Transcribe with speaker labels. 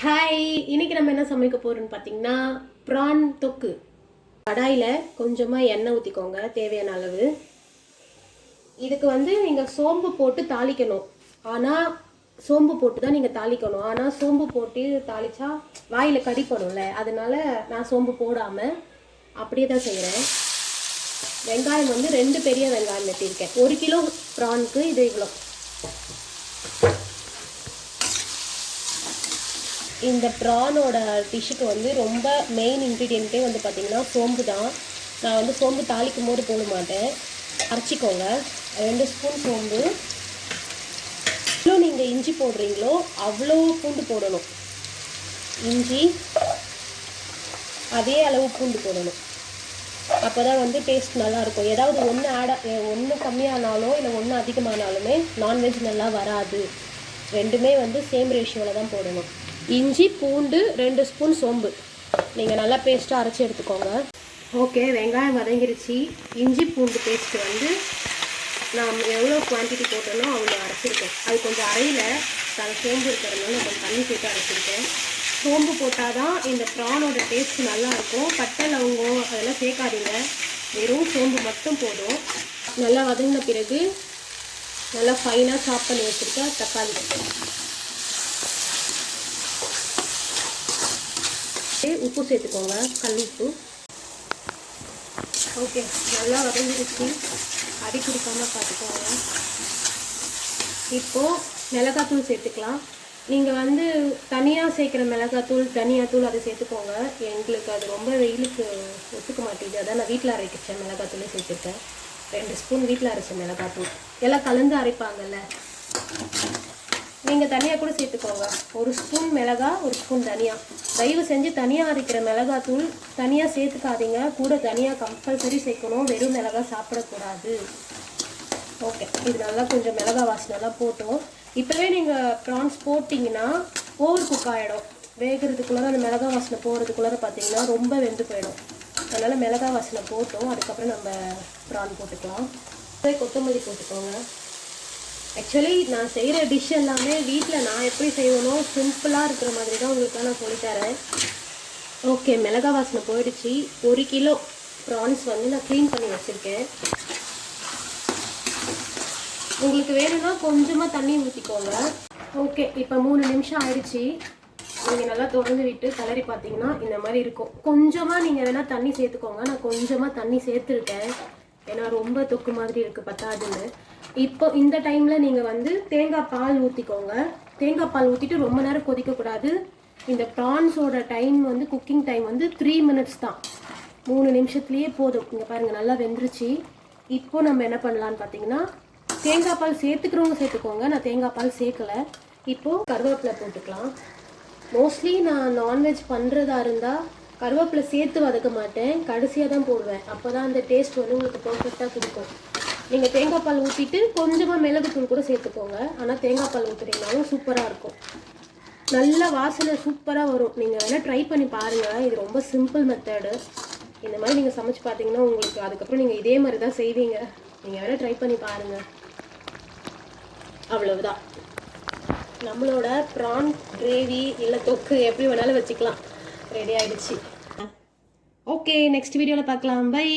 Speaker 1: Hi, இன்னைக்கு நம்ம என்ன சமைக்க போறோம்னு பார்த்தீங்கன்னா ப்ரான் தொக்கு. கடாயில் கொஞ்சமாக எண்ணெய் ஊற்றிக்கோங்க தேவையான அளவு. இதுக்கு நீங்கள் சோம்பு போட்டு தாளிக்கணும். ஆனால் சோம்பு போட்டு தான் நீங்கள் தாளிக்கணும். ஆனால் சோம்பு போட்டு தாளிச்சா வாயில் கடிப்படும்ல, அதனால நான் சோம்பு போடாமல் அப்படியே தான் செய்கிறேன். வெங்காயம் 2 பெரிய வெங்காயம் வெட்டியிருக்கேன். 1 கிலோ ப்ரானுக்கு இது இவ்வளோ. இந்த ப்ரானோட டிஷ்ஷுக்கு ரொம்ப மெயின் இன்க்ரீடியண்ட்டே பார்த்தீங்கன்னா சோம்பு தான். நான் சோம்பு தாளிக்கும் போது போட மாட்டேன். அரைச்சிக்கோங்க. 2 ஸ்பூன் சோம்பு. எவ்வளோ நீங்கள் இஞ்சி போடுறீங்களோ அவ்வளோ பூண்டு போடணும். இஞ்சி அதே அளவு பூண்டு போடணும். அப்போ தான் டேஸ்ட் நல்லாயிருக்கும். ஏதாவது ஒன்று கம்மியானாலோ இல்லை ஒன்று அதிகமானாலுமே நான்வெஜ் நல்லா வராது. ரெண்டுமே சேம் ரேஷியோவில் தான் போடணும். இஞ்சி பூண்டு 2 ஸ்பூன் சோம்பு நீங்கள் நல்லா பேஸ்ட்டாக அரைச்சி எடுத்துக்கோங்க. ஓகே, வெங்காயம் வதங்கிருச்சு. இஞ்சி பூண்டு பேஸ்ட்டு நான் எவ்வளோ குவான்டிட்டி போட்டேனோ அவ்வளோ அரைச்சிருக்கேன். அது கொஞ்சம் அரையில் சோம்பு இருக்கிறதுனால கொஞ்சம் தண்ணி சேர்த்து அரைச்சிருக்கேன். சோம்பு போட்டால் தான் இந்த ப்ரானோட டேஸ்ட் நல்லாயிருக்கும். பட்டை லவங்கம் அதெல்லாம் சேர்க்காதீங்க, வெறும் சோம்பு மட்டும் போதும். நல்லா வதங்கின பிறகு நல்லா ஃபைனாக சாப் பண்ணி வச்சுருக்க தக்காளி, உப்பு சேர்த்துக்கோங்க, கல் உப்பு. ஓகே, நல்லா வதங்கிடுச்சு. அடி பிடிக்காமல் பார்த்துக்கோங்க. இப்போது மிளகாத்தூள் சேர்த்துக்கலாம். நீங்கள் தனியாக சேர்க்குற மிளகாத்தூள் தனியாத்தூள் அதை சேர்த்துக்கோங்க. எங்களுக்கு அது ரொம்ப வெயிலுக்கு ஒத்துக்க மாட்டேங்குது, அதான் நான் வீட்டில் அரைக்கிச்சேன் மிளகாத்தூளே சேர்த்துருக்கேன். 2 ஸ்பூன் வீட்டில் அரைச்ச மிளகாத்தூள். எல்லாம் கலந்து அரைப்பாங்கல்ல, நீங்கள் தனியாக கூட சேர்த்துக்கோங்க. 1 ஸ்பூன் மிளகா, 1 ஸ்பூன் தனியா. தயவு செஞ்சு தனியாக அரைக்கிற மிளகாத்தூள் தனியாக சேர்த்துக்காதீங்க. கூட தனியாக கம்பல்சரி சேர்க்கணும். வெறும் மிளகா சாப்பிடக்கூடாது. ஓகே, இது நல்லா கொஞ்சம் மிளகா வாசனைலாம் போட்டோம். இப்போவே நீங்கள் ப்ரான்ஸ் போட்டிங்கன்னா ஓவர் குக் ஆகிடும். வேகிறதுக்குள்ளார அந்த மிளகா வாசனை போகிறதுக்குள்ளார பார்த்தீங்கன்னா ரொம்ப வெந்து போயிடும். அதனால் மிளகா வாசனை போட்டோம். அதுக்கப்புறம் நம்ம ப்ரான் போட்டுக்கலாம். கொத்தமல்லி போட்டுக்கோங்க. ஆக்சுவலி நான் செய்கிற டிஷ் எல்லாமே வீட்டில் நான் எப்படி செய்வேனோ சிம்பிளாக இருக்கிற மாதிரி தான் உங்களுக்கு நான் சொல்லித்தரேன். ஓகே, மிளகா வாசனை போயிடுச்சு. 1 கிலோ ப்ரான்ஸ் நான் க்ளீன் பண்ணி வச்சுருக்கேன். உங்களுக்கு வேணும்னா கொஞ்சமாக தண்ணி ஊற்றிக்கோங்க. ஓகே, இப்போ 3 நிமிஷம் ஆயிடுச்சு. நீங்கள் நல்லா தொடர்ந்து விட்டு கலரி பார்த்தீங்கன்னா இந்த மாதிரி இருக்கும். கொஞ்சமாக நீங்கள் வேணால் தண்ணி சேர்த்துக்கோங்க. நான் கொஞ்சமாக தண்ணி சேர்த்துருக்கேன், ஏன்னா ரொம்ப தொக்கு மாதிரி இருக்குது பத்தாதுன்னு. இப்போ இந்த டைமில் நீங்கள் தேங்காய் பால் ஊற்றிக்கோங்க. தேங்காய் பால் ஊற்றிட்டு ரொம்ப நேரம் கொதிக்கக்கூடாது. இந்த ப்ரான்ஸோட டைம் குக்கிங் டைம் 3 மினிட்ஸ் தான். 3 நிமிஷத்துலேயே போதும். இங்கே பாருங்கள் நல்லா வெந்துருச்சு. இப்போ நம்ம என்ன பண்ணலான்னு பார்த்தீங்கன்னா தேங்காய் பால் சேர்த்துக்கிறவங்க சேர்த்துக்கோங்க. நான் தேங்காய் பால் சேர்க்கலை. இப்போது கருவேப்பிலை போட்டுக்கலாம். மோஸ்ட்லி நான் நான்வெஜ் பண்ணுறதா இருந்தால் கருவேப்பிலை சேர்த்து வதக்க மாட்டேன், கடைசியாக தான் போடுவேன். அப்போ தான் அந்த டேஸ்ட் உங்களுக்கு பர்ஃபெக்டாக கொடுக்கும். நீங்கள் தேங்காய் பால் ஊற்றிட்டு கொஞ்சமாக மிளகுத்தூள் கூட சேர்த்துக்கோங்க. ஆனால் தேங்காய் பால் ஊற்றுறீங்கனாலும் சூப்பராக இருக்கும். நல்ல வாசனை சூப்பராக வரும். நீங்கள் வேணால் ட்ரை பண்ணி பாருங்கள். இது ரொம்ப சிம்பிள் மெத்தடு. இந்த மாதிரி நீங்கள் சமைச்சு பார்த்தீங்கன்னா உங்களுக்கு அதுக்கப்புறம் நீங்கள் இதே மாதிரி தான் செய்வீங்க. நீங்கள் வேணால் ட்ரை பண்ணி பாருங்கள். அவ்வளவுதான், நம்மளோட ப்ரான் கிரேவி இல்லை தொக்கு எப்படி வேணாலும் வச்சுக்கலாம். ரெடி ஆகிடுச்சு. ஓகே, நெக்ஸ்ட் வீடியோவில் பார்க்கலாம். பை.